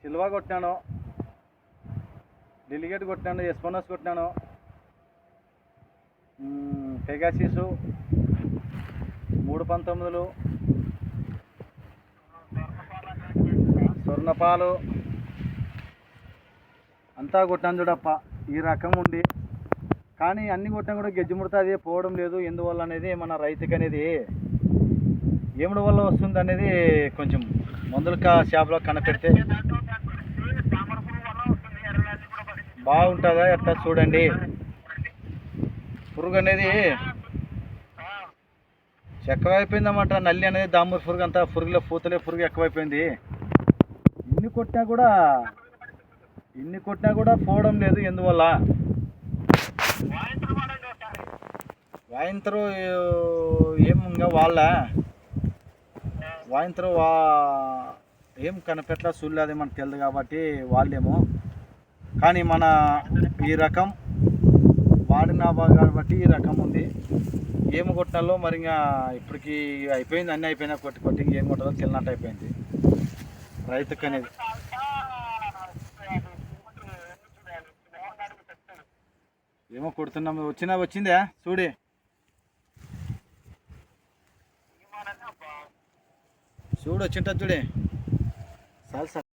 Silva కొట్టినాను, delegate కొట్టినాను, ఎస్పోనస్ కొట్టినాను, Pegasus 319, స్వర్ణపాలు అంతా కొట్టాను చూడప్ప. ఈ రకం ఉంది కానీ అన్ని కొట్టినా కూడా గెజ్జి ముడత అది పోవడం లేదు. ఎందువల్ల అనేది మన రైతుకి అనేది ఏముడు వల్ల వస్తుంది అనేది కొంచెం మందుల షాప్లో కనిపెడితే బాగుంటుందా ఎట్లా చూడండి. పురుగు అనేది ఎక్కువైపోయిందన్నమాట. నల్లి అనేది దామూరి పురుగు అంతా పురుగులో పూతలే పురుగు ఎక్కువైపోయింది. ఇన్ని కొట్టినా కూడా పోవడం లేదు. ఎందువల్ల వాయింతరు ఏం ఇంకా వాయింతరు ఏం కనిపెట్లా చూడలేదు, మనకు తెలియదు కాబట్టి వాళ్ళేమో. కానీ మన ఈ రకం వాడిన కాబట్టి ఈ రకం ఉంది. ఏమి కొట్టినాలో మరి ఇంకా ఇప్పటికి అయిపోయింది, అన్నీ అయిపోయినా కొట్టి ఏం కొట్టాలో తెలియనట్టు అయిపోయింది రైతుకు అనేది. ఏమో కొడుతున్నాం, వచ్చిందా చూడే వచ్చింటది చూడే. చాలు సార్.